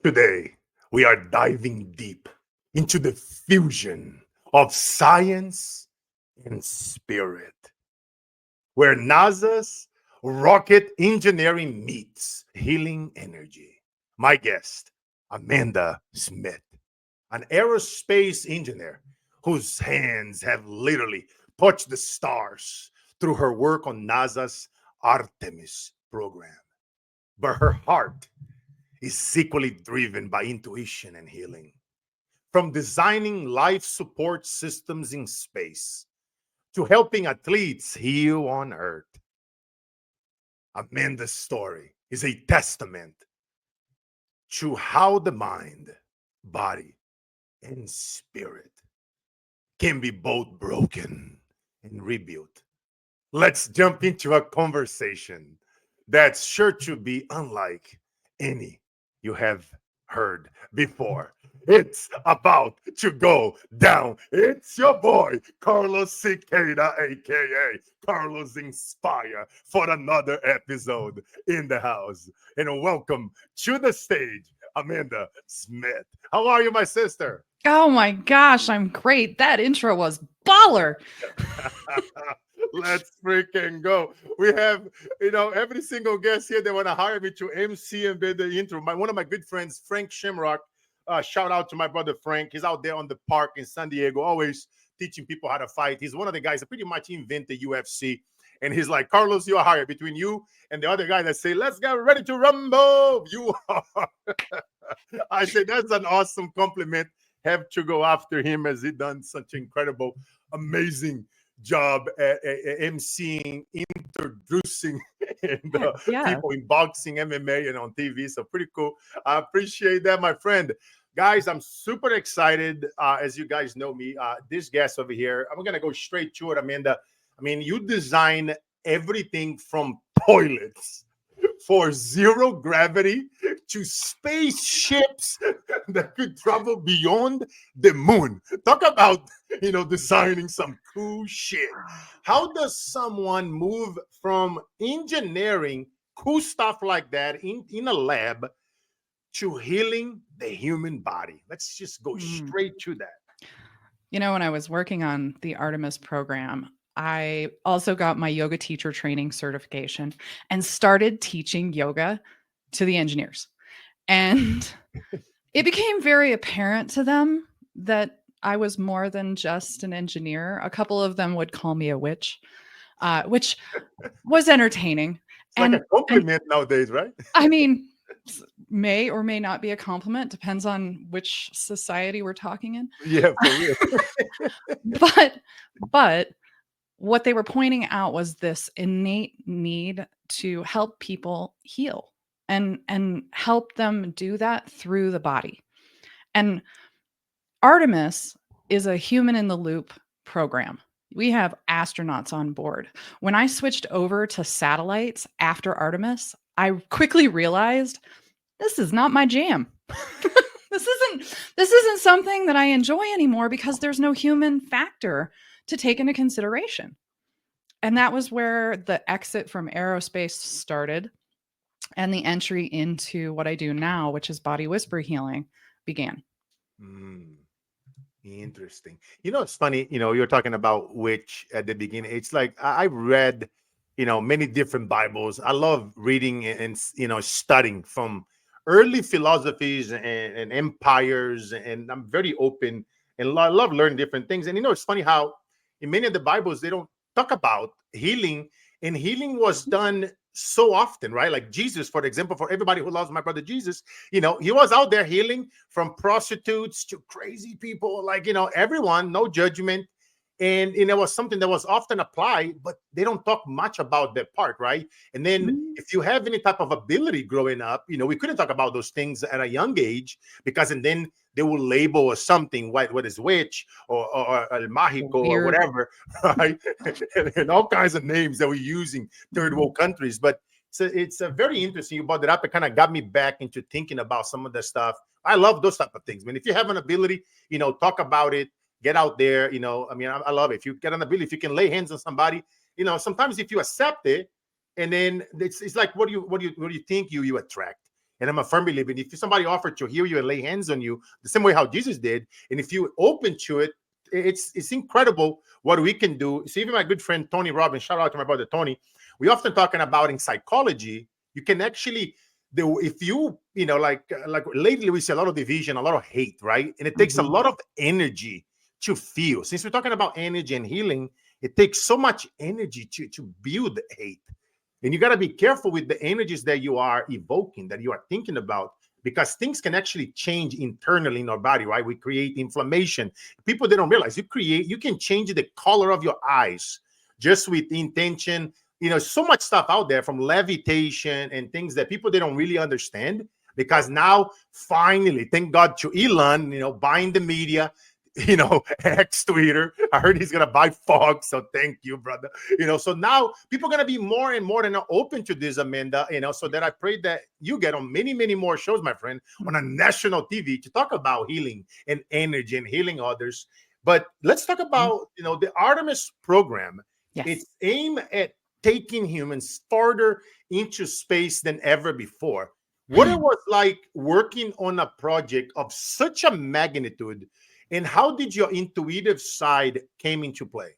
Today, we are diving deep into the fusion of science and spirit, where NASA's rocket engineering meets healing energy. My guest, Amanda Smith, an aerospace engineer whose hands have literally touched the stars through her work on NASA's Artemis program. But her heart is equally driven by intuition and healing. From designing life support systems in space to helping athletes heal on Earth, Amanda's story is a testament to how the mind, body, and spirit can be both broken and rebuilt. Let's jump into a conversation that's sure to be unlike any you have heard before. It's about to go down. It's your boy, Carlos Siqueira, aka Carlos Inspire, for another episode in the house. And welcome to the stage, Amanda Smith. How are you, my sister? Oh my gosh, I'm great. That intro was baller. Let's freaking go. We have, every single guest here, they want to hire me to MC and be the intro. One of my good friends, Frank Shimrock, shout out to my brother Frank. He's out there on the park in San Diego, always teaching people how to fight. He's one of the guys that pretty much invented UFC. And he's like, Carlos, you're hired. Between you and the other guy that say, let's get ready to rumble, you are. I say that's an awesome compliment. Have to go after him as he done such incredible, amazing job at emceeing, introducing the Yeah. people in boxing, MMA, and on TV. So pretty cool. I appreciate that, my friend. Guys, I'm super excited. As you guys know me, this guest over here, I'm going to go straight to it, Amanda. I mean, you design everything from toilets for zero gravity to spaceships that could travel beyond the moon. Talk about, designing some cool shit. How does someone move from engineering cool stuff like that in a lab to healing the human body? Let's just go straight to that. When I was working on the Artemis program, I also got my yoga teacher training certification and started teaching yoga to the engineers. And it became very apparent to them that I was more than just an engineer. A couple of them would call me a witch, which was entertaining. It's like a And compliment nowadays, right? I mean, may or may not be a compliment, depends on which society we're talking in. Yeah, for real. But what they were pointing out was this innate need to help people heal and help them do that through the body. And Artemis is a human in the loop program. We have astronauts on board. When I switched over to satellites after Artemis, I quickly realized this is not my jam. This isn't something that I enjoy anymore because there's no human factor to take into consideration. And that was where the exit from aerospace started and the entry into what I do now, which is body whisper healing, began. Mm. Interesting. It's funny, you're talking about witch at the beginning. It's like I read, many different Bibles. I love reading and studying from early philosophies and empires, and I'm very open and I love learning different things. And it's funny how in many of the Bibles they don't talk about healing, and healing was done so often, right? Like Jesus, for example, for everybody who loves my brother Jesus, he was out there healing from prostitutes to crazy people, like, everyone, no judgment. And it was something that was often applied, but they don't talk much about that part, right? And then if you have any type of ability growing up, we couldn't talk about those things at a young age because, and then they will label as something, what is witch or el mágico or whatever, right? and all kinds of names that we use in third world countries. But it's a very interesting. You brought it up. It kind of got me back into thinking about some of the stuff. I love those type of things. I mean, if you have an ability, talk about it. Get out there, I mean, I love it. If you get an ability, if you can lay hands on somebody, sometimes if you accept it, and then it's like, what do you think you attract? And I'm a firm believer, if somebody offered to heal you and lay hands on you, the same way how Jesus did, and if you open to it, it's incredible what we can do. See, even my good friend Tony Robbins, shout out to my brother Tony. We often talking about in psychology, you can actually do, if you know, like lately we see a lot of division, a lot of hate, right? And it takes a Mhm. lot of energy to feel. Since we're talking about energy and healing, it takes so much energy to build hate. And you got to be careful with the energies that you are evoking, that you are thinking about, because things can actually change internally in our body, right? We create inflammation. People, they don't realize you can change the color of your eyes just with intention. So much stuff out there from levitation and things that people, they don't really understand, because now finally, thank God to Elon, buying the media, X Twitter. I heard he's gonna buy Fox, so thank you, brother. So now people are gonna be more and more open to this, Amanda. So that I pray that you get on many, many more shows, my friend, on a national TV to talk about healing and energy and healing others. But let's talk about the Artemis program. Yes. It's aimed at taking humans farther into space than ever before. What it was like working on a project of such a magnitude, and how did your intuitive side came into play?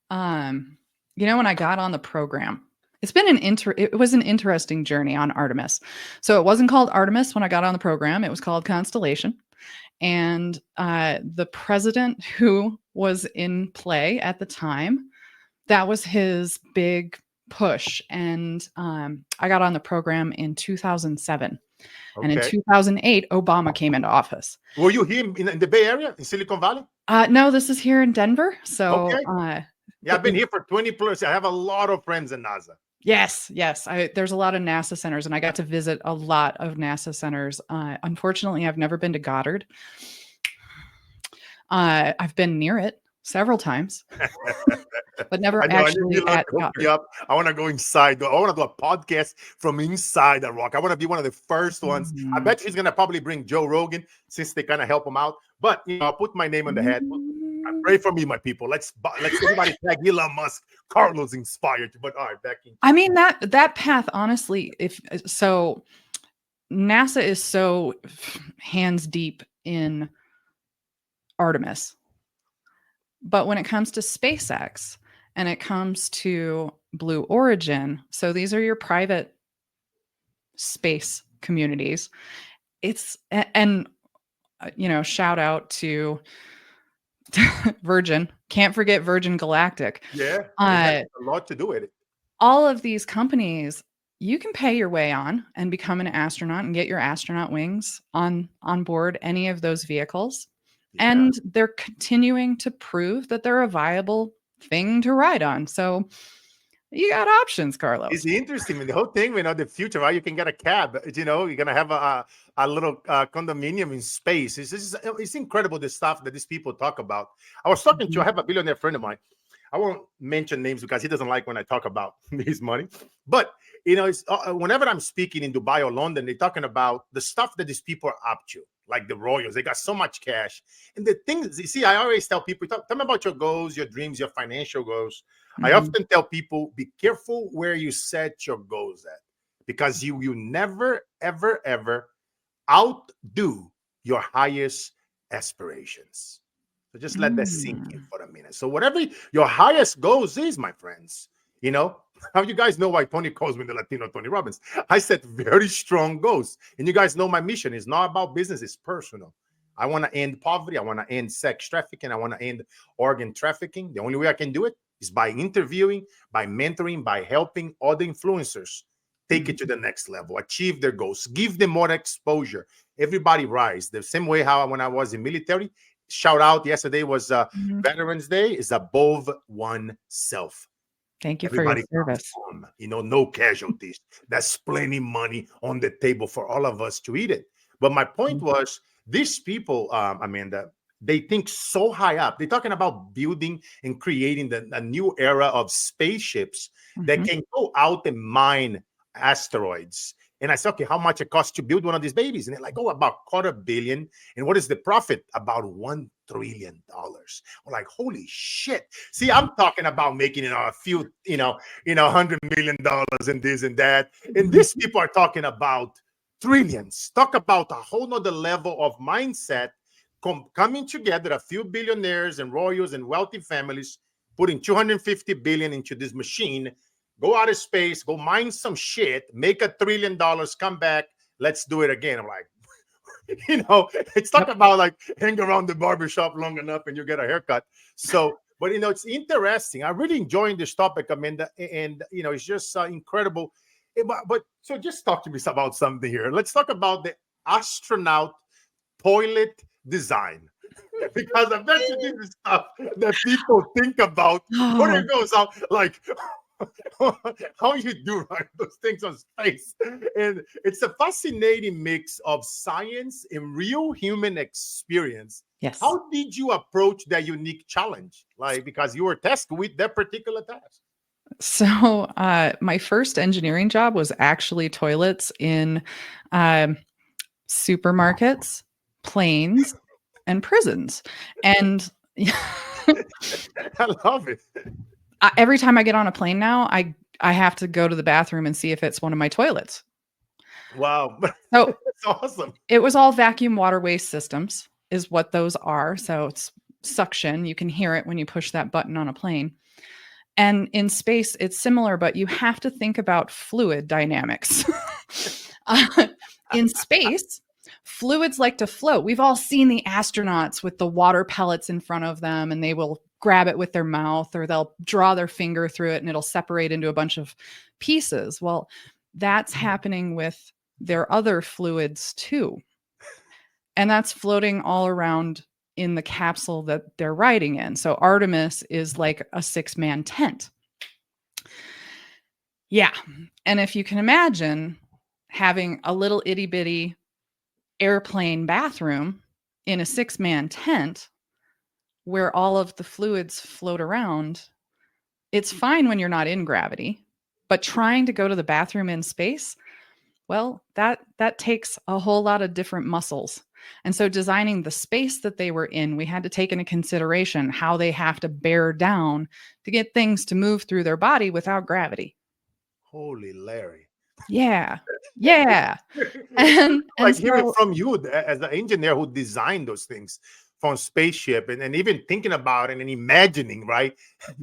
When I got on the program, it was an interesting journey on Artemis. So it wasn't called Artemis when I got on the program, it was called Constellation. And the president who was in play at the time, that was his big push. And I got on the program in 2007. And in Okay. 2008, Obama came into office. Were you here in the Bay Area, in Silicon Valley? No, this is here in Denver. So, Okay. Yeah, I've been here for 20 plus. I have a lot of friends in NASA. yes, yes. There's a lot of NASA centers, and I got to visit a lot of NASA centers. Unfortunately, I've never been to Goddard. I've been near it several times, but never I know. I need you actually to at hook me Goddard. up. I want to go inside. I want to do a podcast from inside the rock. I want to be one of the first ones. I Mm. bet he's going to probably bring Joe Rogan, since they kind of help him out. But, I'll put my name on the hat. Pray for me, my people. Let's everybody tag Elon Musk. Carlos inspired. But all right, back in. I mean that path, honestly, if so, NASA is so hands deep in Artemis. But when it comes to SpaceX and it comes to Blue Origin, so these are your private space communities. Shout out to Virgin. Can't forget Virgin Galactic. Yeah, it has Uh, a lot to do with it. all of these companies, you can pay your way on and become an astronaut and get your astronaut wings on board any of those vehicles. Yeah. And they're continuing to prove that they're a viable thing to ride on. So you got options, Carlos. It's interesting. I mean, the whole thing, the future, right? You can get a cab. You're gonna have a little condominium in space. It's incredible, the stuff that these people talk about. I was talking to. I Mhm. have a billionaire friend of mine. I won't mention names because he doesn't like when I talk about his money. But it's whenever I'm speaking in Dubai or London, they're talking about the stuff that these people are up to, like the royals. They got so much cash, and the things. You see, I always tell people, tell me about your goals, your dreams, your financial goals. I Mhm. often tell people, be careful where you set your goals at, because you never, ever, ever outdo your highest aspirations. So just let that sink in Mm. for a minute. So whatever your highest goals is, my friends, how you guys know why Tony calls me the Latino Tony Robbins. I set very strong goals. And you guys know my mission is not about business, it's personal. I want to end poverty. I want to end sex trafficking. I want to end organ trafficking. The only way I can do it is by interviewing, by mentoring, by helping other influencers take it to the next level, achieve their goals, give them more exposure. Everybody rise. The same way how when I was in military, shout out, yesterday was Mhm. Veterans Day, is above oneself. Thank you for your Everybody comes service. home, no casualties. That's plenty money on the table for all of us to eat it. But my point Mhm. was, these people, Amanda, they think so high up. They're talking about building and creating a new era of spaceships that Mhm. can go out and mine asteroids And I said, okay, how much it costs to build one of these babies? And they're like, oh, about $250 million. And what is the profit? About $1 trillion. I'm like, holy shit. See, I'm talking about making a few, $100 million and this and that. And these people are talking about trillions. Talk about a whole nother level of mindset coming together, a few billionaires and royals and wealthy families putting 250 billion into this machine, go out of space, go mine some shit, make $1 trillion, come back, let's do it again. I'm like, it's talk about like hang around the barbershop long enough and you get a haircut. So, but it's interesting. I'm really enjoying this topic, Amanda, and it's just incredible. But so just talk to me about something here. Let's talk about the astronaut toilet design. Because I bet you this is stuff that people think about. What it goes out like how you do right those things on space. And it's a fascinating mix of science and real human experience. Yes. How did you approach that unique challenge? Like, because you were tasked with that particular task. So my first engineering job was actually toilets in supermarkets, planes, and prisons. And I love it. Every time I get on a plane now, I have to go to the bathroom and see if it's one of my toilets. Wow. So that's awesome. It was all vacuum water waste systems is what those are. So it's suction. You can hear it when you push that button on a plane. And in space, it's similar, but you have to think about fluid dynamics. In space, fluids like to float. We've all seen the astronauts with the water pellets in front of them, and they will grab it with their mouth or they'll draw their finger through it and it'll separate into a bunch of pieces. Well, that's happening with their other fluids too. And that's floating all around in the capsule that they're riding in. So Artemis is like a 6-man tent. Yeah. And if you can imagine having a little itty bitty airplane bathroom in a 6-man tent where all of the fluids float around, it's fine when you're not in gravity, but trying to go to the bathroom in space, well, that takes a whole lot of different muscles. And so designing the space that they were in, we had to take into consideration how they have to bear down to get things to move through their body without gravity. Holy Larry. Yeah. Yeah. And like so, hearing from you as the engineer who designed those things from spaceship and even thinking about it and imagining, right?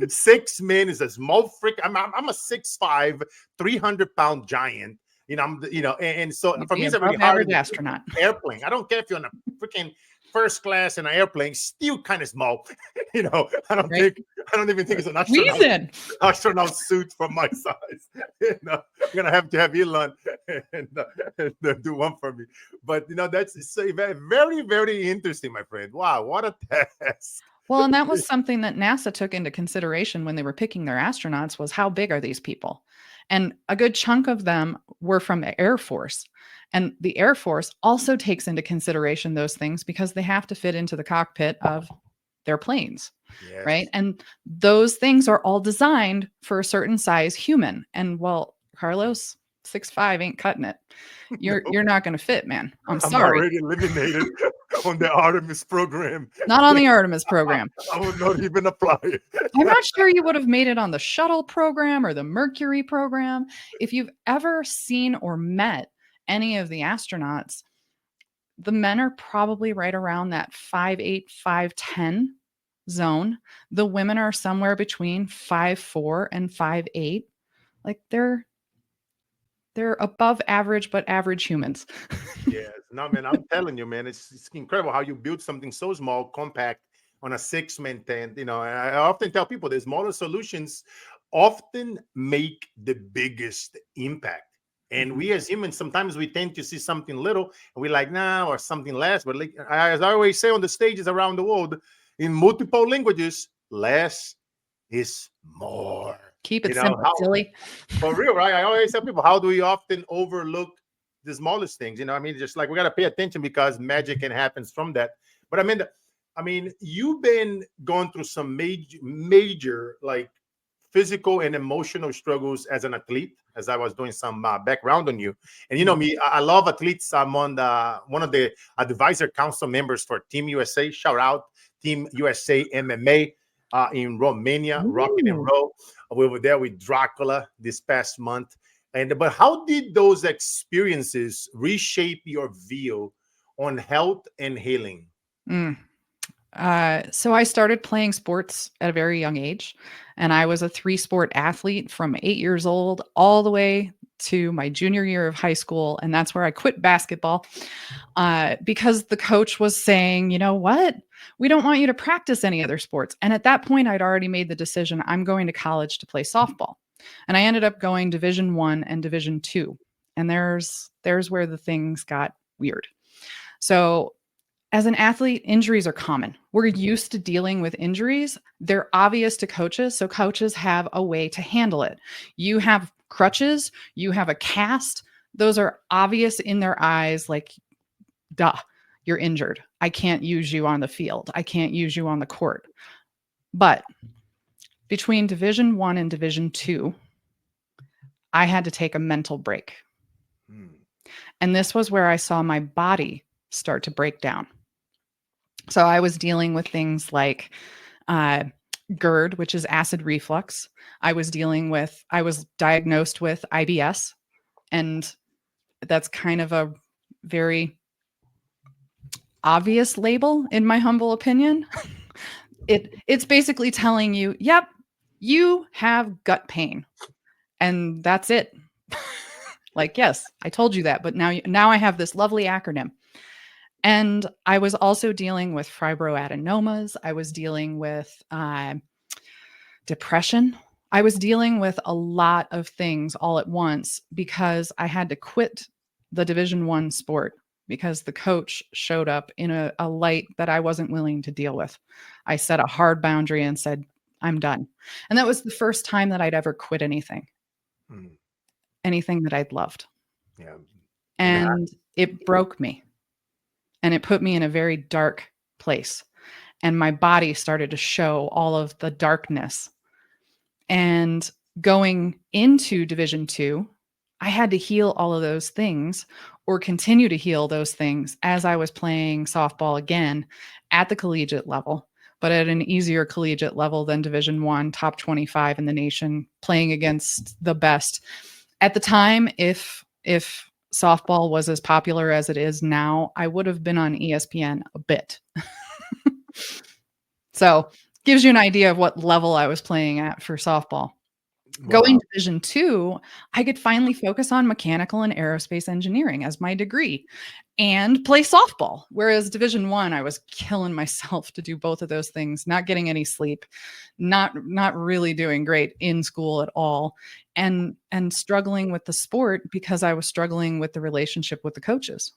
6 men is a small freak. I'm a 6'5", 300-pound giant. And so for me, it's really hard. Astronaut Airplane. I don't care if you're on a freaking first class in an airplane, still kind of small. I don't even think it's an astronaut suit for my size. I'm gonna have to have Elon and do one for me. But that's very, very interesting, my friend. Wow, what a task. Well, and that was something that NASA took into consideration when they were picking their astronauts was how big are these people? And a good chunk of them were from the Air Force. And the Air Force also takes into consideration those things because they have to fit into the cockpit of their planes, yes. Right? And those things are all designed for a certain size human. And well, Carlos, 6'5" ain't cutting it. You're not going to fit, man. I'm sorry. I'm already eliminated on the Artemis program. Not on the Artemis program. I would not even apply. I'm not sure you would have made it on the shuttle program or the Mercury program. If you've ever seen or met any of the astronauts, the men are probably right around that 5'8", 5'10" zone. The women are somewhere between 5'4" and 5'8". Like they're above average, but average humans. Yes. No, man, I'm telling you, man, it's incredible how you build something so small, compact on a 6-man tent. I often tell people the smaller solutions often make the biggest impact. And we as humans, sometimes we tend to see something little and we're like, nah, or something less. But like, as I always say on the stages around the world, in multiple languages, less is more. Keep it simple, silly. For real, right? I always tell people, how do we often overlook the smallest things? Just like we got to pay attention because magic can happen from that. But you've been going through some major like physical and emotional struggles as an athlete, as I was doing some background on you. And you know Mm. me, I love athletes. I'm on the one of the advisor council members for Team USA. Shout out Team USA MMA in Romania, rocking and Ooh. roll. We were there with Dracula this past month. And but how did those experiences reshape your view on health and healing? Mm. So I started playing sports at a very young age, and I was a three-sport athlete from 8 years old all the way to my junior year of high school, and that's where I quit basketball, because the coach was saying, "You know what? We don't want you to practice any other sports." And at that point, I'd already made the decision, I'm going to college to play softball. And I ended up going Division 1 and Division 2. And there's where the things got weird. So as an athlete, injuries are common. We're used to dealing with injuries. They're obvious to coaches, so coaches have a way to handle it. You have crutches, you have a cast. Those are obvious in their eyes, like, duh, you're injured. I can't use you on the field. I can't use you on the court. But between Division 1 and Division 2, I had to take a mental break. Hmm. And this was where I saw my body start to break down. So I was dealing with things like GERD, which is acid reflux. I was diagnosed with IBS, and that's kind of a very obvious label, in my humble opinion. It's basically telling you, yep, you have gut pain, and that's it. Like, yes, I told you that, but now I have this lovely acronym. And I was also dealing with fibroadenomas. I was dealing with depression. I was dealing with a lot of things all at once because I had to quit the Division 1 sport because the coach showed up in a light that I wasn't willing to deal with. I set a hard boundary and said, I'm done. And that was the first time that I'd ever quit Hmm. anything that I'd loved. Yeah. That. And it broke me and it put me in a very dark place. And my body started to show all of the darkness. And going into Division 2, I had to heal all of those things or continue to heal those things as I was playing softball again at the collegiate level, but at an easier collegiate level than Division 1, top 25 in the nation, playing against the best. At the time, if softball was as popular as it is now, I would have been on ESPN a bit. So, gives you an idea of what level I was playing at for softball. Going Wow. Division 2, I could finally focus on mechanical and aerospace engineering as my degree and play softball. Whereas Division 1, I was killing myself to do both of those things, not getting any sleep, not really doing great in school at all, and struggling with the sport because I was struggling with the relationship with the coaches.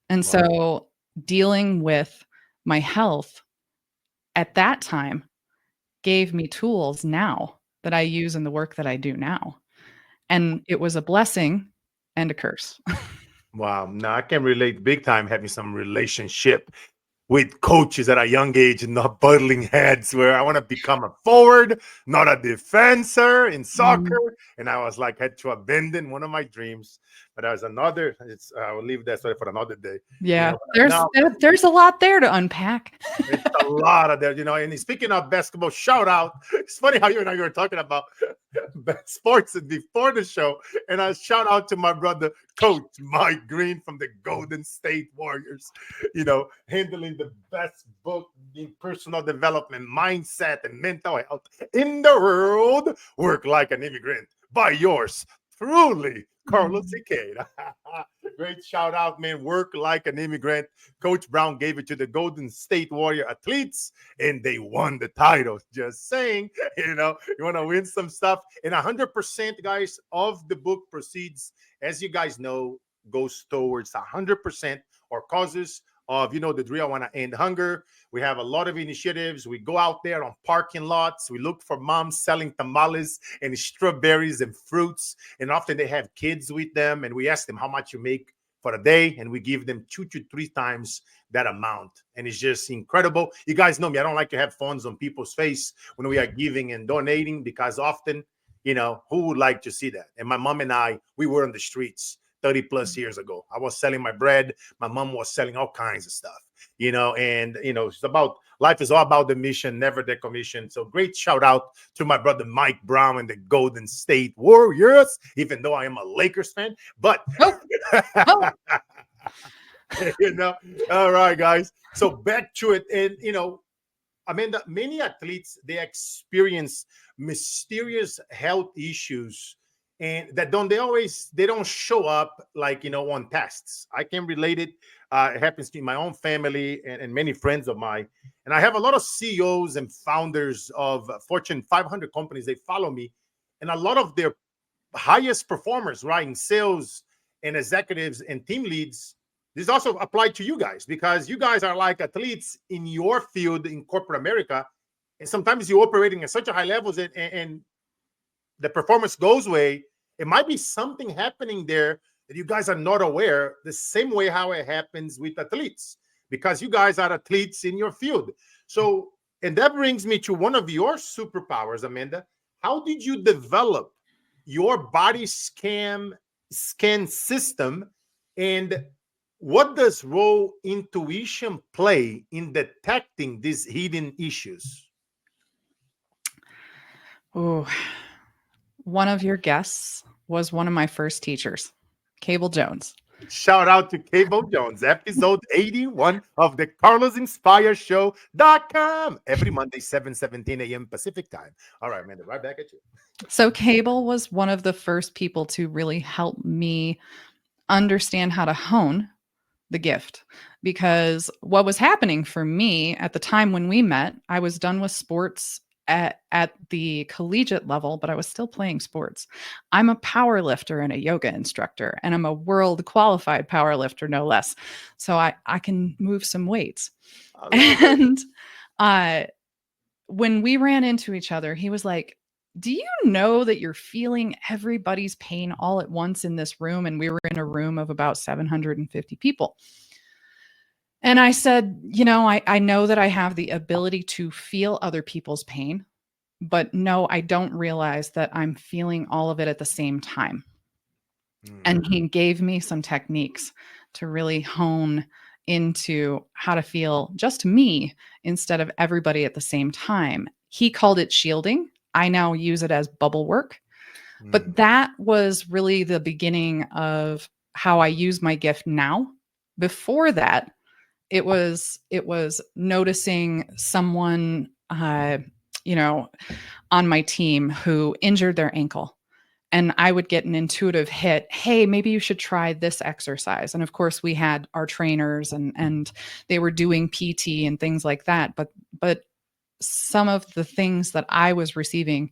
And Wow. so dealing with my health at that time gave me tools now that I use in the work that I do now. And it was a blessing and a curse. Wow. Now I can relate big time having some relationship with coaches at a young age and not butting heads where I want to become a forward, not a defender in soccer. Mm, And I was like, had to abandon one of my dreams. But there's another, I will leave that story for another day. You yeah, know, now there's a lot there to unpack. it's a lot of that, you know. And speaking of basketball, shout out. It's funny how you and I were talking about sports before the show. And I shout out to my brother, Coach Mike Green from the Golden State Warriors, you know, handling the best book in personal development, mindset, and mental health in the world. Work Like an Immigrant by yours truly, Carlos Mm. Siqueira. Great shout out, man. Work Like an Immigrant. Coach Brown gave it to the Golden State Warrior athletes, and they won the title. Just saying, you know, you want to win some stuff. And 100%, guys, of the book proceeds, as you guys know, goes towards 100% or causes of, you know, the drill. I want to end hunger. We have a lot of initiatives. We go out there on parking lots. We look for moms selling tamales and strawberries and fruits. And often they have kids with them. And we ask them how much you make for the day, and we give them 2 to 3 times that amount. And it's just incredible. You guys know me. I don't like to have phones on people's face when we are giving and donating, because often, who would like to see that? And my mom and I, we were on the streets 30 plus years ago. I was selling my bread. My mom was selling all kinds of stuff, and, it's about life is all about the mission, never the commission. So great shout out to my brother Mike Brown and the Golden State Warriors, even though I am a Lakers fan. But, Oh, oh. all right, guys. So back to it. And, Amanda, many athletes, they experience mysterious health issues, and that they don't show up, like, on tests. I can relate it. It happens to my own family and many friends of mine. And I have a lot of CEOs and founders of Fortune 500 companies. They follow me, and a lot of their highest performers, right, in sales and executives and team leads. This also applied to you guys, because you guys are like athletes in your field in corporate America. And sometimes you're operating at such a high levels, and the performance goes away. It might be something happening there that you guys are not aware, the same way how it happens with athletes, because you guys are athletes in your field. So, and that brings me to one of your superpowers, Amanda. How did you develop your body scan system, and what does role intuition play in detecting these hidden issues? Oh, one of your guests was one of my first teachers, Cable Jones. Shout out to Cable Jones, episode 81 of the CarlosInspireShow.com, every Monday, 7:17 a.m. Pacific time. All right, Amanda, right back at you. So Cable was one of the first people to really help me understand how to hone the gift, because what was happening for me at the time when we met, I was done with sports at the collegiate level, but I was still playing sports. I'm a power lifter and a yoga instructor, and I'm a world qualified power lifter, no less. So I can move some weights. And when we ran into each other, he was like, do you know that you're feeling everybody's pain all at once in this room? And we were in a room of about 750 people. And I said, I know that I have the ability to feel other people's pain, but no, I don't realize that I'm feeling all of it at the same time. And he gave me some techniques to really hone into how to feel just me instead of everybody at the same time. He called it shielding. I now use it as bubble work. But that was really the beginning of how I use my gift now. Before that, it was noticing someone, on my team who injured their ankle. And I would get an intuitive hit. Hey, maybe you should try this exercise. And of course, we had our trainers and they were doing PT and things like that. But some of the things that I was receiving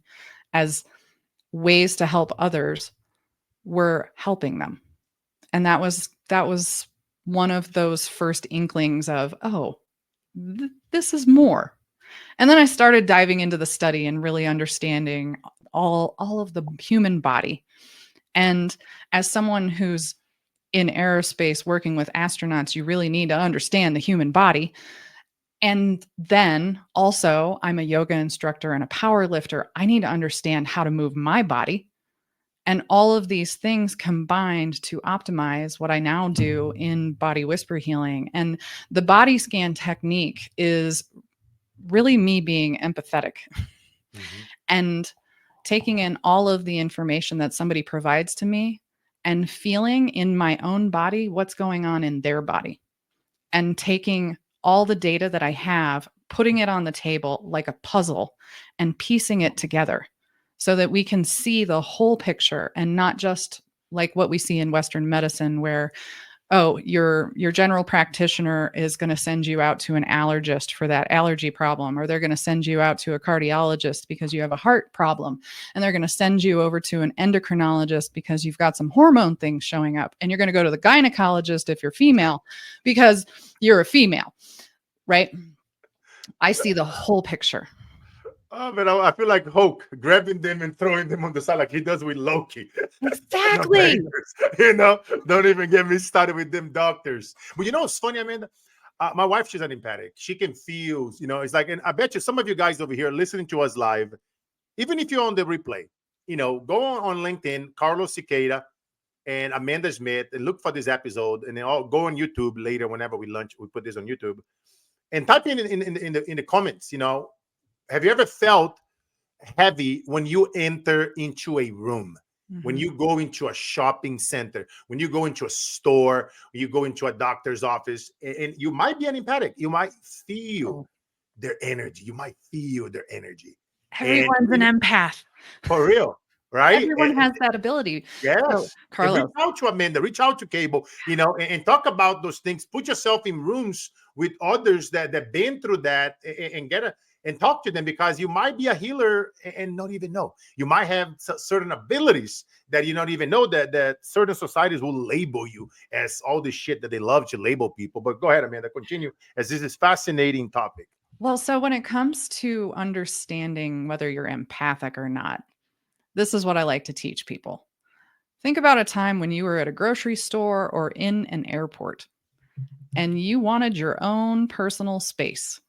as ways to help others were helping them. And that was one of those first inklings of, this is more. And then I started diving into the study and really understanding all of the human body. And as someone who's in aerospace working with astronauts, you really need to understand the human body. And then also, I'm a yoga instructor and a power lifter. I need to understand how to move my body. And all of these things combined to optimize what I now do in body whisper healing. And the body scan technique is really me being empathetic and taking in all of the information that somebody provides to me and feeling in my own body what's going on in their body, and taking all the data that I have, putting it on the table like a puzzle and piecing it together so that we can see the whole picture, and not just like what we see in Western medicine where, your general practitioner is going to send you out to an allergist for that allergy problem, or they're going to send you out to a cardiologist because you have a heart problem, and they're going to send you over to an endocrinologist because you've got some hormone things showing up, and you're going to go to the gynecologist if you're female because you're a female, right? I see the whole picture. Oh man, I feel like Hulk grabbing them and throwing them on the side like he does with Loki. No Exactly. dangerous, you know. Don't even get me started with them doctors. But you know, it's funny, Amanda. My wife, she's an empathic. She can feel, you know. It's like, and I bet you some of you guys over here listening to us live, even if you're on the replay, you know, go on LinkedIn, Carlos Siqueira and Amanda Smith, and look for this episode, and then I'll go on YouTube later whenever we lunch. We put this on YouTube and type in the comments. You know, have you ever felt heavy when you enter into a room, when Mhm. you go into a shopping center, when you go into a store, when you go into a doctor's office, and you might be an empathic, you might feel Oh, their energy, you might feel their energy, and everyone's an empath. for real, right? Everyone has that ability. So, Yes. And reach Carlos, out to Amanda, reach out to Cable, you know, and talk about those things. Put yourself in rooms with others that been through that, and get a and talk to them, because you might be a healer and not even know. You might have certain abilities that you not even know, that certain societies will label you as all this shit that they love to label people. But go ahead, Amanda, continue, as this is fascinating topic. well, so when it comes to understanding whether you're empathic or not, this is what I like to teach people. Think about a time when you were at a grocery store or in an airport and you wanted your own personal space,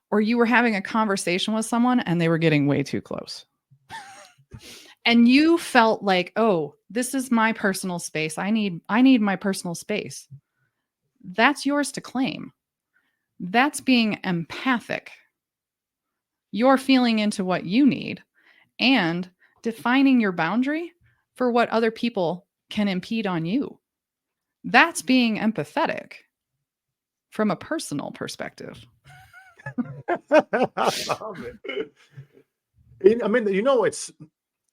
or you were having a conversation with someone and they were getting way too close. And you felt like, "Oh, this is my personal space. I need my personal space." That's yours to claim. That's being empathic. You're feeling into what you need and defining your boundary for what other people can impede on you. That's being empathetic from a personal perspective. I love it. I mean, you know, it's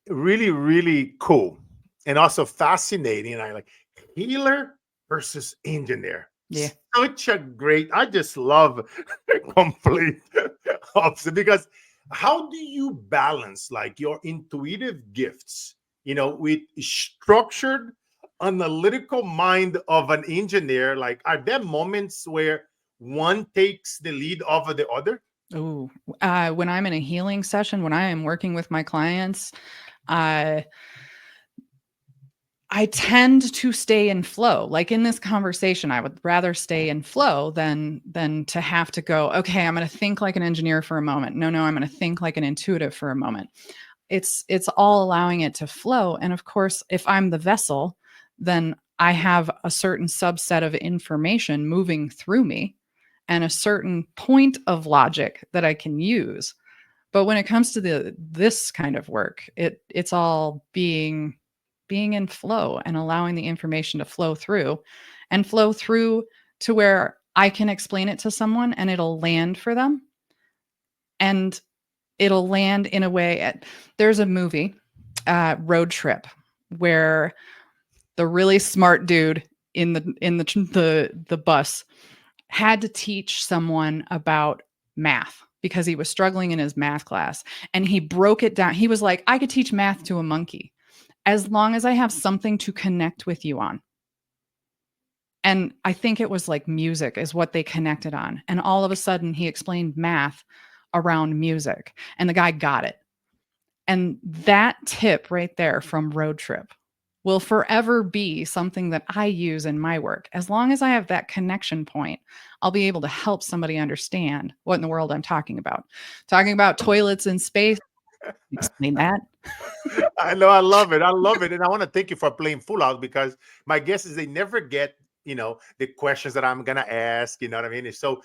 really, really cool and also fascinating. I like healer versus engineer. Yeah. Such a great, I just love complete opposite, because how do you balance like your intuitive gifts, you know, with structured analytical mind of an engineer? Like, are there moments where one takes the lead over the other? Oh, when I'm in a healing session, when I am working with my clients, uh, I tend to stay in flow. Like in this conversation, I would rather stay in flow than to have to go, okay, I'm going to think like an engineer for a moment. No, I'm going to think like an intuitive for a moment. It's all allowing it to flow. And of course, if I'm the vessel, then I have a certain subset of information moving through me and a certain point of logic that I can use. But when it comes to this kind of work, it's all being in flow and allowing the information to flow through to where I can explain it to someone and it'll land for them, and it'll land in a way there's a movie, Road Trip, where the really smart dude in the bus had to teach someone about math because he was struggling in his math class, and he broke it down. He was like, I could teach math to a monkey as long as I have something to connect with you on. And I think it was like music is what they connected on. And all of a sudden he explained math around music and the guy got it. And that tip right there from Road Trip will forever be something that I use in my work. As long as I have that connection point, I'll be able to help somebody understand what in the world I'm talking about. Talking about toilets in space, explain that. I know, I love it. I love it. And I want to thank you for playing full out, because my guess is they never get, you know, the questions that I'm gonna ask. You know what I mean? And so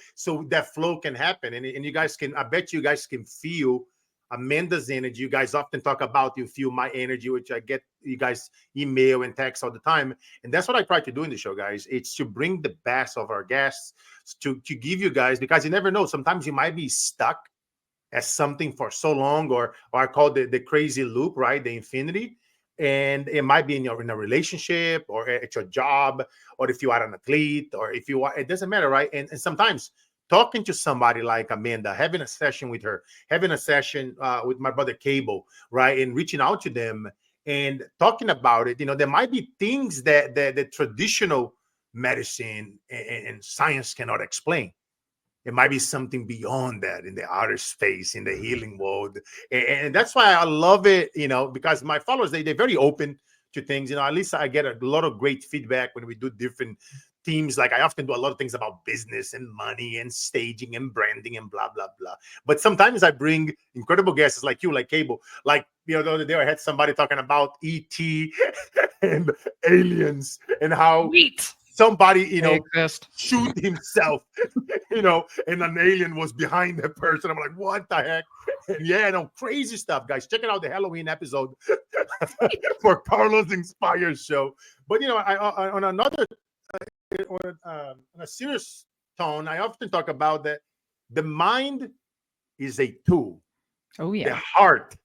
that flow can happen. And you guys can, I bet you guys can feel Amanda's energy. You guys often talk about you feel my energy, which I get you guys email and text all the time. And that's what I try to do in the show, guys. It's to bring the best of our guests, to give you guys, because you never know. Sometimes you might be stuck as something for so long, or I call the crazy loop, right? The infinity. And it might be in a relationship, or at your job, or if you are an athlete, or if you are, it doesn't matter, right? And sometimes talking to somebody like Amanda, having a session with her, having a session with my brother Cable, right? And reaching out to them and talking about it, you know, there might be things that the traditional medicine and science cannot explain, It might be something beyond that in the outer space, in the healing world. And that's why I love it, because my followers, they're very open to things. At least I get a lot of great feedback when we do different themes. Like I often do a lot of things about business and money and staging and branding and blah, blah, blah. But sometimes I bring incredible guests like you, like Cable. Like, the other day I had somebody talking about ET and aliens and how Sweet. somebody, They exist. shoot himself, and an alien was behind the person. I'm like, what the heck? And yeah, no, crazy stuff, guys. Check it out, the Halloween episode for Carlos Inspired Show. But on another, on a serious tone, I often talk about that the mind is a tool, Oh, the yeah. heart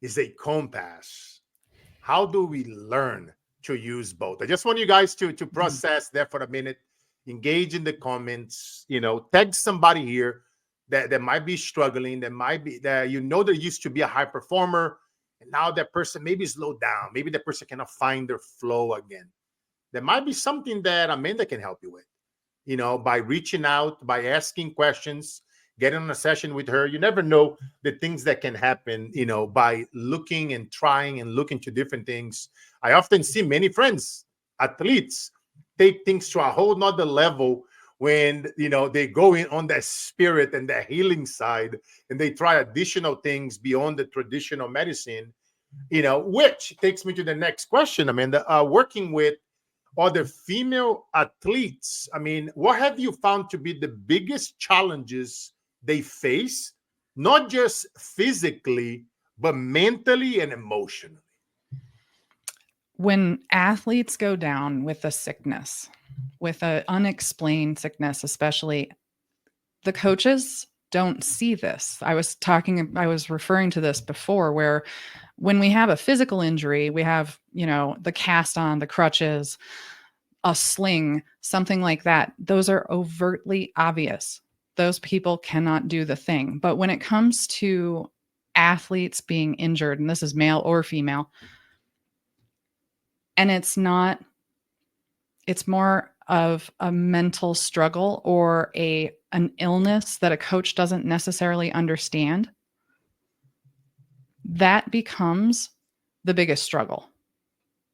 is a compass. How do we learn to use both? I just want you guys to process that for a minute, engage in the comments, tag somebody here that might be struggling, that might be that they used to be a high performer, and now that person maybe slowed down, maybe that person cannot find their flow again. There might be something that Amanda can help you with, by reaching out, by asking questions, getting on a session with her. You never know the things that can happen, by looking and trying and looking to different things. I often see many friends, athletes, take things to a whole nother level when, they go in on that spirit and that healing side, and they try additional things beyond the traditional medicine, which takes me to the next question, Amanda. Working with other female athletes, I mean, what have you found to be the biggest challenges they face, not just physically, but mentally and emotionally? When athletes go down with a sickness, with an unexplained sickness, especially, the coaches don't see this. I was referring to this before, where when we have a physical injury, we have, the cast on, the crutches, a sling, something like that. Those are overtly obvious. Those people cannot do the thing. But when it comes to athletes being injured, and this is male or female, and it's more of a mental struggle or an illness that a coach doesn't necessarily understand, that becomes the biggest struggle,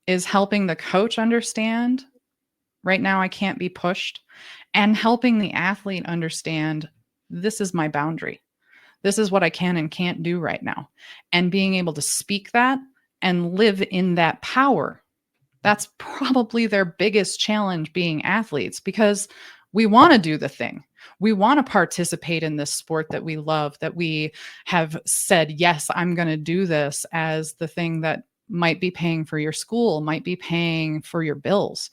is helping the coach understand, right now I can't be pushed, and helping the athlete understand, this is my boundary. This is what I can and can't do right now. And being able to speak that and live in that power. That's probably their biggest challenge, being athletes, because we want to do the thing. We want to participate in this sport that we love, that we have said, yes, I'm going to do this as the thing that might be paying for your school, might be paying for your bills.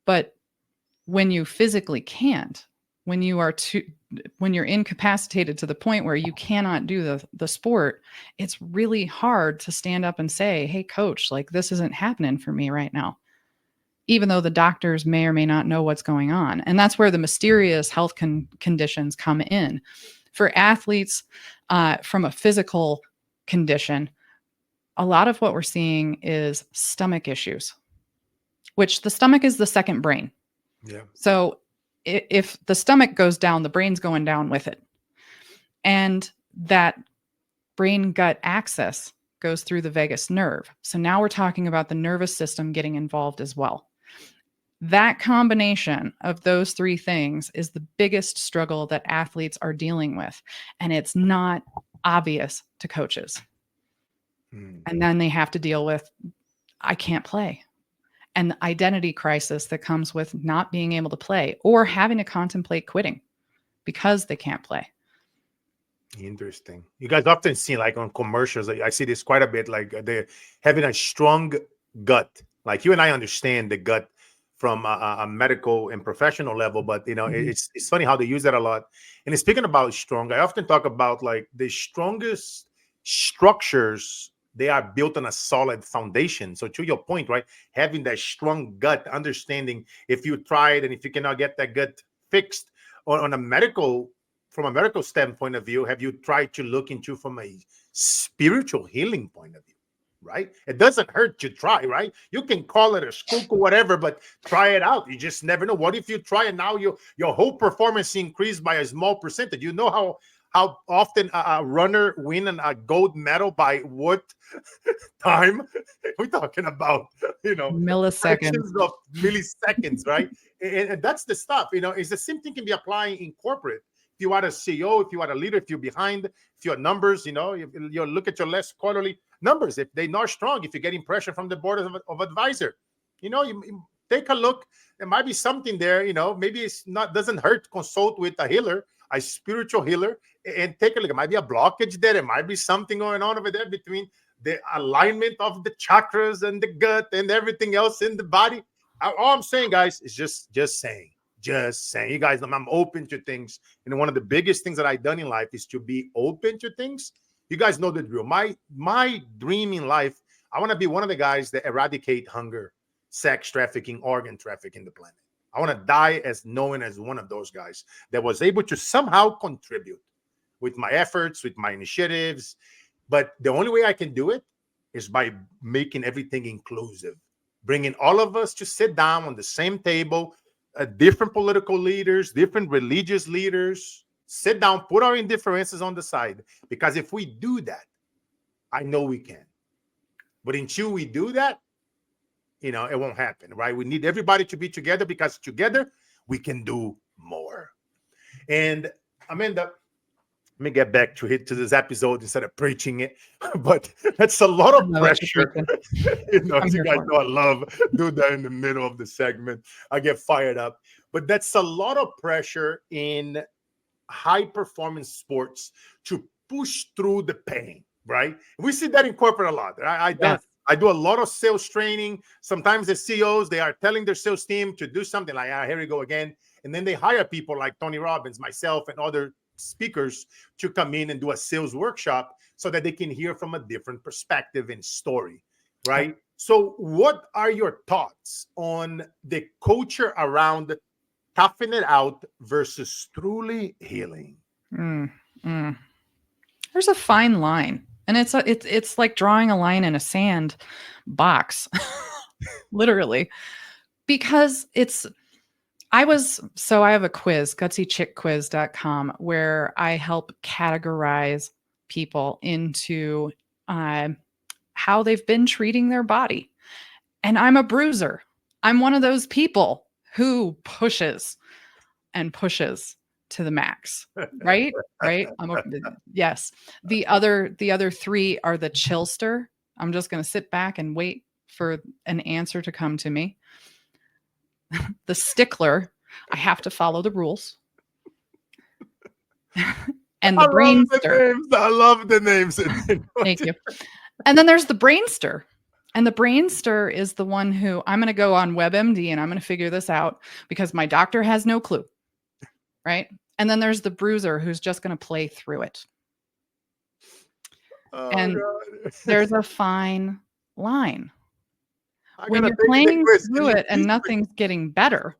But when you physically can't, when you're incapacitated to the point where you cannot do the sport, it's really hard to stand up and say, hey, coach, like, this isn't happening for me right now, even though the doctors may or may not know what's going on. And that's where the mysterious health conditions come in. For athletes, from a physical condition, a lot of what we're seeing is stomach issues, which the stomach is the second brain. Yeah. So if the stomach goes down, the brain's going down with it. And that brain gut axis goes through the vagus nerve. So now we're talking about the nervous system getting involved as well. That combination of those three things is the biggest struggle that athletes are dealing with. And it's not obvious to coaches. And then they have to deal with, I can't play. And the identity crisis that comes with not being able to play or having to contemplate quitting because they can't play. Interesting. You guys often see, like, on commercials, I see this quite a bit, like they're having a strong gut. Like, you and I understand the gut from a medical and professional level, but it's funny how they use that a lot. And speaking about strong, I often talk about, like, the strongest structures, they are built on a solid foundation. So to your point, right, having that strong gut, understanding if you tried and if you cannot get that gut fixed on a medical, from a medical standpoint of view, have you tried to look into from a spiritual healing point of view? right? It doesn't hurt to try, right? You can call it a skook or whatever, but try it out. You just never know. What if you try and now your whole performance increased by a small percentage? You know how often a runner win a gold medal by what time? We're talking about, Milliseconds. fractions of milliseconds, right? And that's the stuff, it's the same thing can be applying in corporate. If you are a CEO, if you are a leader, if you're behind, if your numbers, you look at your last quarterly numbers. If they're not strong, if you're getting pressure from the board of advisor, you take a look. There might be something there, maybe it's not, doesn't hurt to consult with a healer, a spiritual healer, and take a look. It might be a blockage there. It might be something going on over there between the alignment of the chakras and the gut and everything else in the body. All I'm saying, guys, is just saying. Just saying. You guys know I'm open to things. And one of the biggest things that I've done in life is to be open to things. You guys know the drill. My dream in life, I want to be one of the guys that eradicate hunger, sex trafficking, organ trafficking in the planet. I want to die as known as one of those guys that was able to somehow contribute with my efforts, with my initiatives. But the only way I can do it is by making everything inclusive, bringing all of us to sit down on the same table, different political leaders, different religious leaders, sit down, put our indifferences on the side. Because if we do that, I know we can. But until we do that, it won't happen, right? We need everybody to be together because together we can do more. And Amanda, let me get back to this episode instead of preaching it, but that's a lot of pressure. As you guys know, I love doing that in the middle of the segment. I get fired up, but that's a lot of pressure in high performance sports to push through the pain, right? We see that in corporate a lot. I do a lot of sales training. Sometimes the CEOs, they are telling their sales team to do something like, here we go again. And then they hire people like Tony Robbins, myself, and other speakers to come in and do a sales workshop so that they can hear from a different perspective and story, right? So what are your thoughts on the culture around toughing it out versus truly healing? There's a fine line, and it's like drawing a line in a sand box, literally, because I have a quiz, gutsychickquiz.com, where I help categorize people into how they've been treating their body. And I'm a bruiser. I'm one of those people who pushes and pushes to the max, right? Right. Yes. The other three are the chillster. I'm just going to sit back and wait for an answer to come to me. The stickler, I have to follow the rules. And the brainster. I love the names. Thank you. And then there's the brainster. And the brainster is the one who I'm going to go on WebMD and I'm going to figure this out because my doctor has no clue. Right. And then there's the bruiser who's just going to play through it. And there's a fine line. When you're playing through it and nothing's getting better.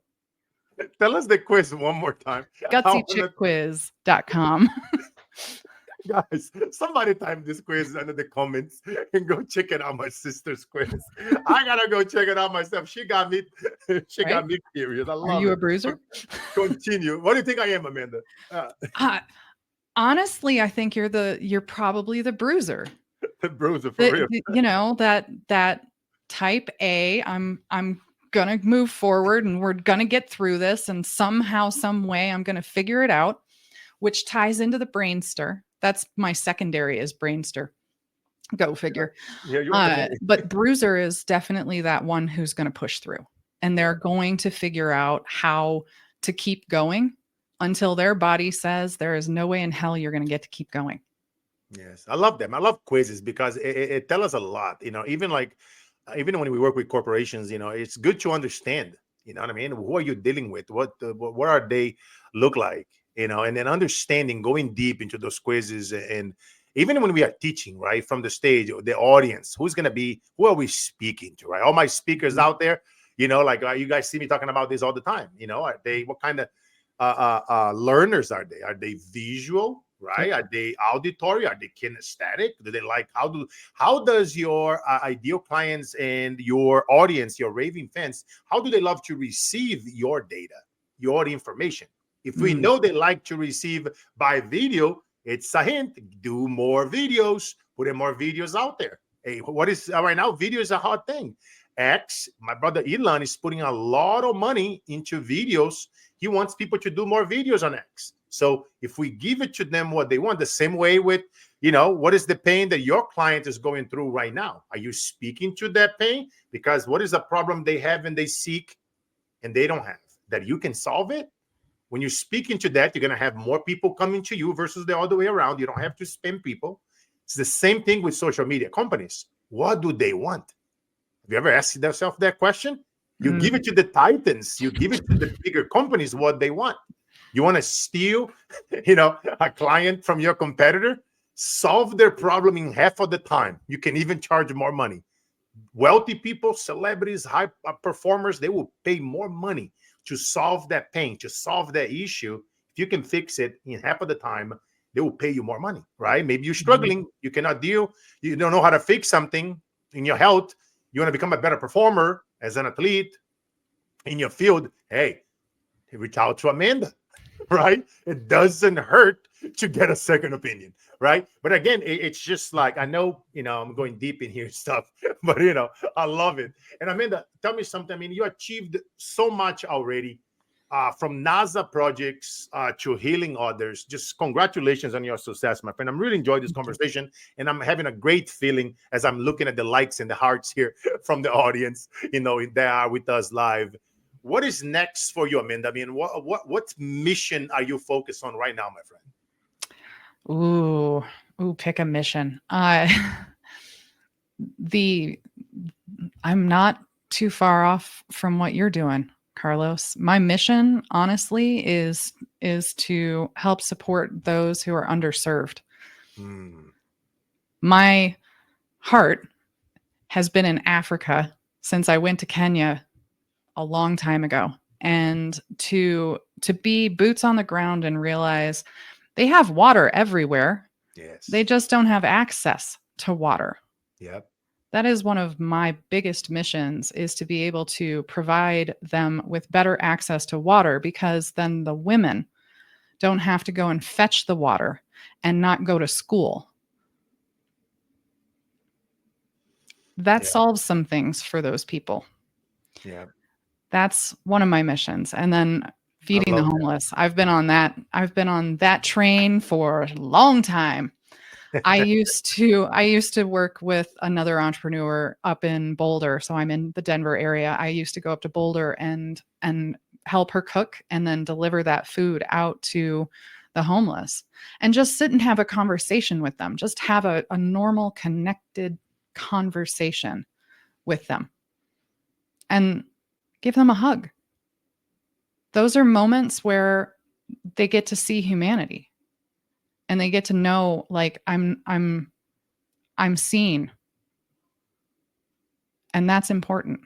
Tell us the quiz one more time. GutsyChickQuiz.com. Guys, somebody type this quiz under the comments and go check it out. My sister's quiz. I gotta go check it out myself. She got me curious. I love it. Are you a bruiser? Continue. What do you think I am, Amanda? Honestly, I think you're probably the bruiser. The bruiser for real. That type A. I'm gonna move forward and we're gonna get through this, and somehow, some way, I'm gonna figure it out, which ties into the brainster. That's my secondary is brainster. Go figure. Yeah, but bruiser is definitely that one who's going to push through, and they're going to figure out how to keep going until their body says there is no way in hell you're going to get to keep going. Yes, I love them. I love quizzes because it tells us a lot. Even when we work with corporations, it's good to understand. You know what I mean? Who are you dealing with? What are they look like? And then understanding, going deep into those quizzes, and even when we are teaching, right, from the stage, the audience, who are we speaking to, right? All my speakers out there, you guys see me talking about this all the time. What kind of learners are they? Are they visual, Yep. right? Are they auditory? Are they kinesthetic? Do they like how does your ideal clients and your audience, your raving fans, how do they love to receive your data, your information? If we Mm. know they like to receive by video, it's a hint. Do more videos, put in more videos out there. Hey, what is right now? Video is a hot thing. X, my brother Elon is putting a lot of money into videos. He wants people to do more videos on X. So if we give it to them what they want, the same way with, what is the pain that your client is going through right now? Are you speaking to that pain? Because what is the problem they have and they seek and they don't have that you can solve it? When you speak into that, you're going to have more people coming to you versus the other way around. You don't have to spam people. It's the same thing with social media companies. What do they want? Have you ever asked yourself that question? You give it to the titans. You give it to the bigger companies what they want. You want to steal, a client from your competitor? Solve their problem in half of the time. You can even charge more money. Wealthy people, celebrities, high performers, they will pay more money to solve that pain, to solve that issue. If you can fix it in half of the time, they will pay you more money, right? Maybe you're struggling, you cannot deal, you don't know how to fix something in your health. You want to become a better performer as an athlete in your field. Hey, reach out to Amanda, right? It doesn't hurt to get a second opinion, right? But again, it's just like, I know, I'm going deep in here stuff, but I love it. And Amanda, tell me something. I mean, you achieved so much already, from NASA projects to healing others. Just congratulations on your success, my friend. I'm really enjoying this conversation, and I'm having a great feeling as I'm looking at the likes and the hearts here from the audience, they are with us live. What is next for you, Amanda? I mean, what mission are you focused on right now, my friend? Ooh, pick a mission. I'm not too far off from what you're doing, Carlos. My mission, honestly, is to help support those who are underserved. My heart has been in Africa since I went to Kenya a long time ago, and to be boots on the ground and realize they have water everywhere. Yes. They just don't have access to water. Yep. That is one of my biggest missions, is to be able to provide them with better access to water, because then the women don't have to go and fetch the water and not go to school. That solves some things for those people. Yeah. That's one of my missions. And then feeding the homeless. I've been on that train for a long time. I used to work with another entrepreneur up in Boulder. So I'm in the Denver area. I used to go up to Boulder and help her cook and then deliver that food out to the homeless, and just sit and have a conversation with them. Just have a normal, connected conversation with them and give them a hug. Those are moments where they get to see humanity, and they get to know, like, I'm seen. And that's important.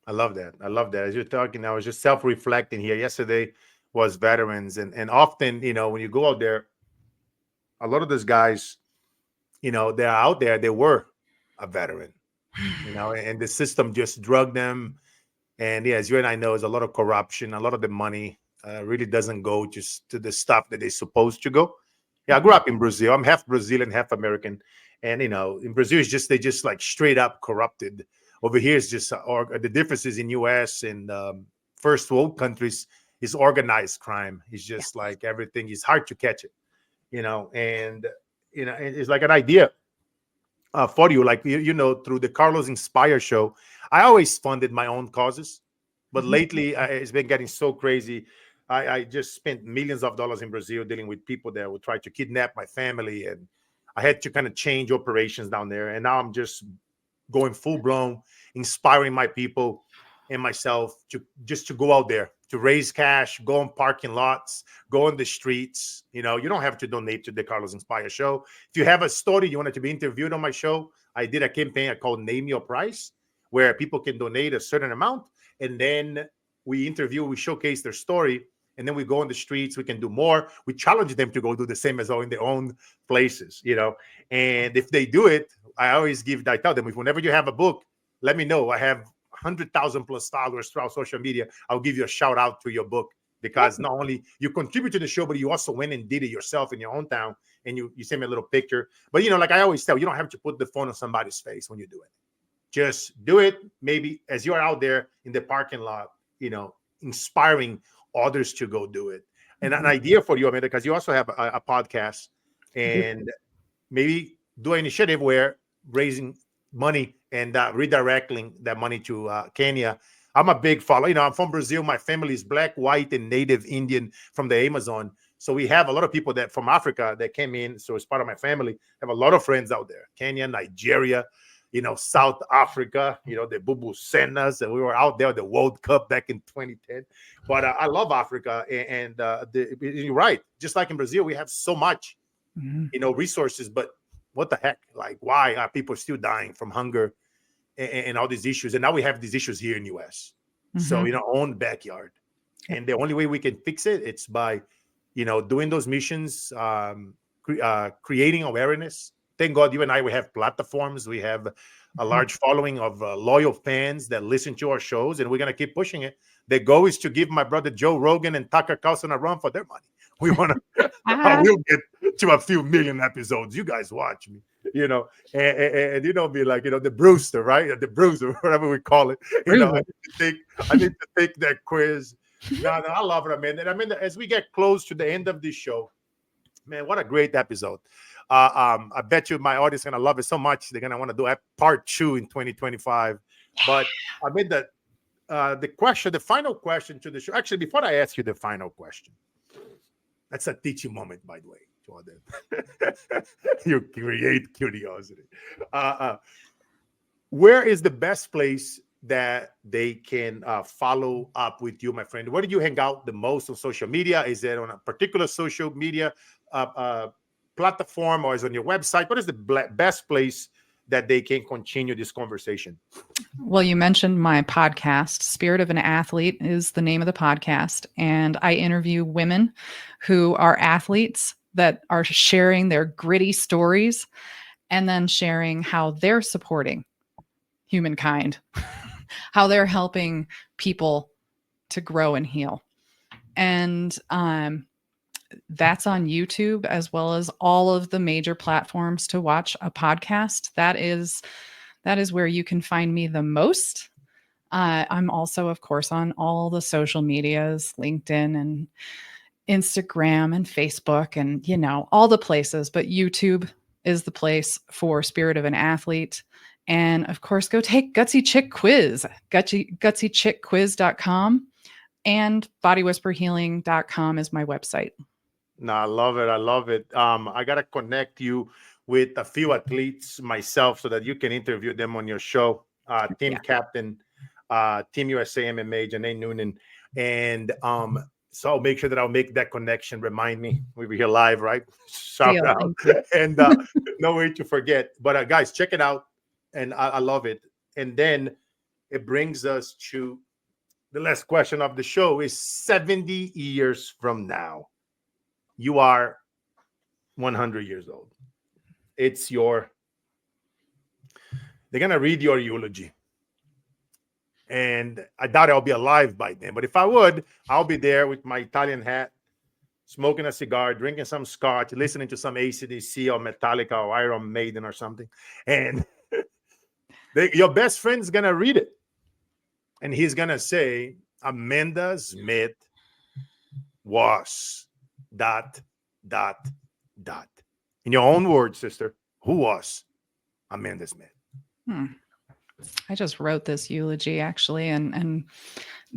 I love that. I love that. As you're talking, I was just self-reflecting here. Yesterday was veterans, and often, when you go out there, a lot of those guys, they're out there, they were a veteran, and the system just drugged them. And yeah, as you and I know, there's a lot of corruption. A lot of the money really doesn't go just to the stuff that they're supposed to go. Yeah, I grew up in Brazil. I'm half Brazilian, half American. And, in Brazil, they just like straight up corrupted. Over here is just, the differences in US and first world countries is organized crime. It's just like everything is hard to catch it, and, it's like an idea for you, like, through the Carlos Inspire show. I always funded my own causes, but lately it's been getting so crazy. I just spent millions of dollars in Brazil dealing with people that would try to kidnap my family, and I had to kind of change operations down there. And now I'm just going full blown, inspiring my people and myself to go out there, to raise cash, go on parking lots, go on the streets. You don't have to donate to the Carlos Inspire show. If you have a story you wanted to be interviewed on my show, I did a campaign I called Name Your Price, where people can donate a certain amount, and then we showcase their story, and then we go on the streets, we can do more. We challenge them to go do the same as all in their own places, and if they do it, I tell them, if whenever you have a book, let me know. I have 100,000 plus followers throughout social media. I'll give you a shout out to your book, because not only you contribute to the show, but you also went and did it yourself in your own town, and you send me a little picture. But like I always tell you, don't have to put the phone on somebody's face when you do it. Just do it. Maybe as you're out there in the parking lot, inspiring others to go do it. And an idea for you, Amanda, because you also have a podcast, and maybe do an initiative where raising money and redirecting that money to Kenya. I'm a big follower. I'm from Brazil. My family is Black, white, and native Indian from the Amazon. So we have a lot of people that from Africa that came in. So as part of my family, I have a lot of friends out there. Kenya, Nigeria, South Africa, the Bubu Senas, and we were out there at the World Cup back in 2010. But I love Africa, and you're right. Just like in Brazil, we have so much, resources, but what the heck? Like, why are people still dying from hunger and all these issues? And now we have these issues here in US. So in our own backyard. And the only way we can fix it, it's by, doing those missions, creating awareness. Thank God you and I, we have platforms. We have a large following of loyal fans that listen to our shows, and we're going to keep pushing it. The goal is to give my brother Joe Rogan and Tucker Carlson a run for their money. We want to, I will get to a few million episodes. You guys watch me, and be like, the Brewster, right? The Bruiser, whatever we call it. I need to take that quiz. No, I love it, Amanda. And Amanda, as we get close to the end of this show, man, what a great episode. I bet you my audience is going to love it so much. They're going to want to do part 2 in 2025. But I mean, the final question to the show. Actually, before I ask you the final question, that's a teaching moment, by the way, Jordan. You create curiosity. Where is the best place that they can follow up with you, my friend? Where do you hang out the most on social media? Is it on a particular social media platform, or is it on your website? What is the best place that they can continue this conversation? Well, you mentioned my podcast. Spirit of an Athlete is the name of the podcast. And I interview women who are athletes that are sharing their gritty stories, and then sharing how they're supporting humankind, how they're helping people to grow and heal. And that's on YouTube, as well as all of the major platforms to watch a podcast. That is where you can find me the most. I'm also, of course, on all the social medias, LinkedIn and Instagram and Facebook, and all the places. But YouTube is the place for Spirit of an Athlete. And of course, go take Gutsy Chick Quiz, gutsychickquiz.com, and bodywhisperhealing.com is my website. No, I love it. I love it. I got to connect you with a few athletes myself so that you can interview them on your show. Team captain, Team USA MMA, Janae Noonan. And so I'll make sure that I'll make that connection. Remind me. We'll be here live, right? Shout out. And no way to forget. But guys, check it out. And I love it. And then it brings us to the last question of the show is 70 years from now. You are 100 years old. They're going to read your eulogy. And I doubt I'll be alive by then. But if I would, I'll be there with my Italian hat, smoking a cigar, drinking some scotch, listening to some AC/DC or Metallica or Iron Maiden or something. And your best friend's going to read it. And he's going to say, Amanda Smith was ... In your own words, sister, who was Amanda Smith? I just wrote this eulogy, actually, and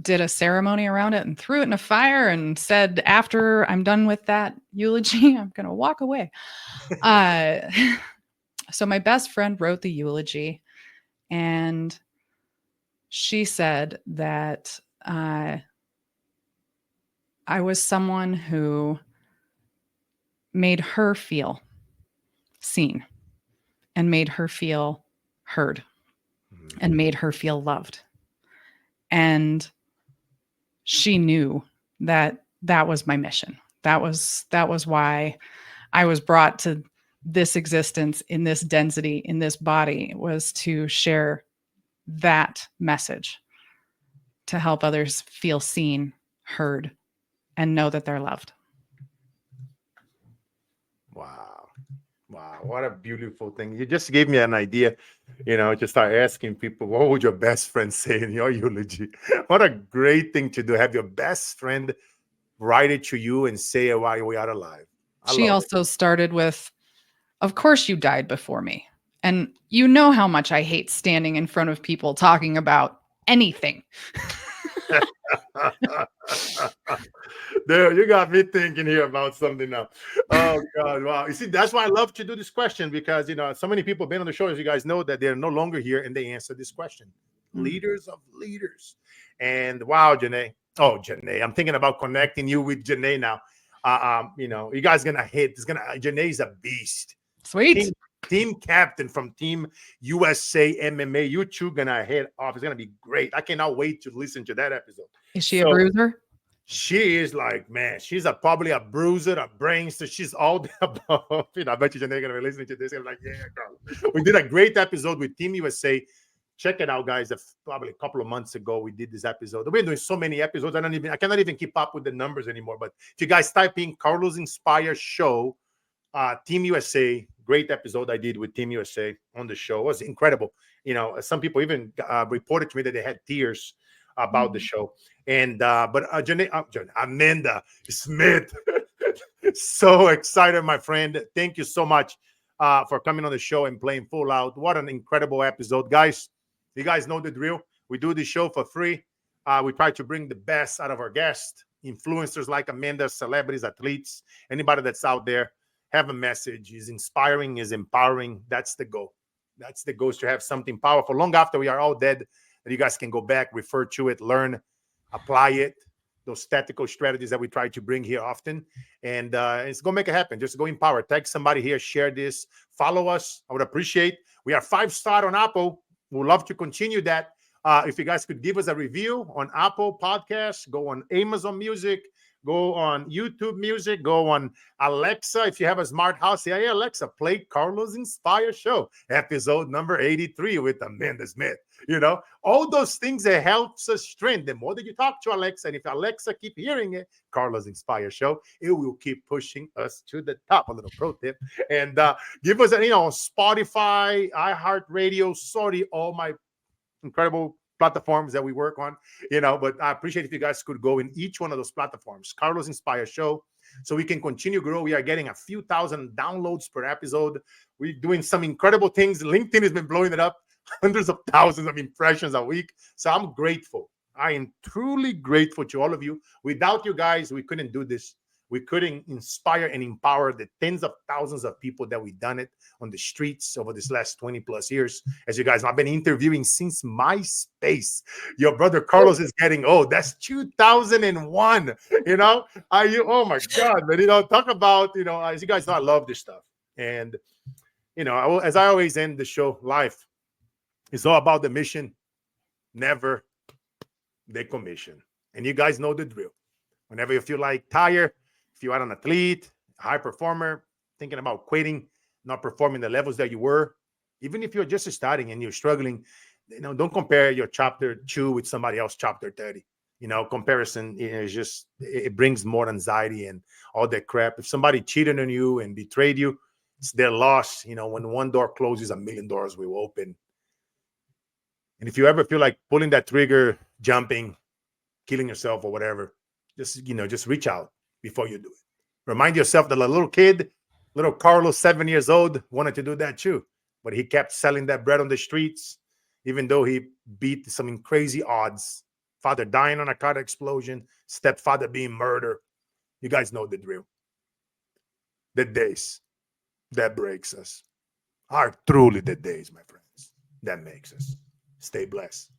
did a ceremony around it and threw it in a fire and said, after I'm done with that eulogy, I'm going to walk away. So my best friend wrote the eulogy, and she said that I was someone who made her feel seen, and made her feel heard, and made her feel loved. And she knew that that was my mission. That was why I was brought to this existence in this density in this body, was to share that message, to help others feel seen, heard, and know that they're loved. Wow. Wow. What a beautiful thing. You just gave me an idea, to start asking people, what would your best friend say in your eulogy? What a great thing to do. Have your best friend write it to you and say it while we are alive. I She love it. also started with, "Of course you died before me. And you know how much I hate standing in front of people talking about anything." There, you got me thinking here about something now. Oh God, wow! You see, that's why I love to do this question, because so many people have been on the show, as you guys know, that they're no longer here and they answer this question. Mm. Leaders of leaders, and wow, Janae. Oh, Janae, I'm thinking about connecting you with Janae now. You guys gonna hit. It's gonna. Janae's a beast. Sweet. Team team captain from Team USA MMA. You two gonna head off. It's gonna be great. I cannot wait to listen to that episode. Is she a So bruiser? she is like, man, she's probably a bruiser, a brainster. She's all the above. I bet you Janae gonna be listening to this. I'm like, yeah, girl. We did a great episode with Team USA. Check it out, guys. Probably a couple of months ago, we did this episode. We've been doing so many episodes. I cannot even keep up with the numbers anymore. But if you guys type in Carlos Inspire Show, Team USA, great episode I did with Team USA on the show. It was incredible. Some people even reported to me that they had tears about the show. And but Amanda Smith, so excited, my friend. Thank you so much for coming on the show and playing full out. What an incredible episode, guys. You guys know the drill. We do this show for free. We try to bring the best out of our guests, influencers like Amanda, celebrities, athletes, anybody that's out there. Have a message. Is inspiring, is empowering. That's the goal. That's the goal, is to have something powerful long after we are all dead, that you guys can go back, refer to it, learn, apply it, those tactical strategies that we try to bring here often. And it's going to make it happen. Just go empower. Tag somebody here, share this, follow us. I would appreciate. We are 5-star on Apple. We'd love to continue that. If you guys could give us a review on Apple Podcasts, go on Amazon Music, go on YouTube Music, go on Alexa. If you have a smart house, say, hey, Alexa, play Carlos Inspire Show, episode number 83 with Amanda Smith. All those things that helps us trend. The more that you talk to Alexa, and if Alexa keep hearing it, Carlos Inspire Show, it will keep pushing us to the top. A little pro tip. And give us, Spotify, iHeartRadio, sorry, all my incredible platforms that we work on, but I appreciate if you guys could go in each one of those platforms, Carlos Inspire Show, so we can continue grow. We are getting a few thousand downloads per episode. We're doing some incredible things. LinkedIn has been blowing it up, hundreds of thousands of impressions a week. So I'm grateful. I am truly grateful to all of you. Without you guys, we couldn't do this. We couldn't inspire and empower the tens of thousands of people that we've done it on the streets over this last 20 plus years. As you guys know, I've been interviewing since MySpace. Your brother Carlos is getting old. That's 2001. Oh my God, man. Talk about, as you guys know, I love this stuff. And, as I always end the show, life is all about the mission, never the commission. And you guys know the drill. Whenever you feel like tired, if you are an athlete, high performer, thinking about quitting, not performing the levels that you were, even if you're just starting and you're struggling, don't compare your chapter 2 with somebody else chapter 30. Comparison is just, it brings more anxiety and all that crap. If somebody cheated on you and betrayed you, it's their loss. When one door closes, a million doors will open. And if you ever feel like pulling that trigger, jumping, killing yourself or whatever, just reach out before you do it. Remind yourself that a little kid, little Carlos, 7 years old, wanted to do that too. But he kept selling that bread on the streets, even though he beat some crazy odds. Father dying on a car explosion, stepfather being murdered. You guys know the drill. The days that breaks us are truly the days, my friends, that makes us. Stay blessed.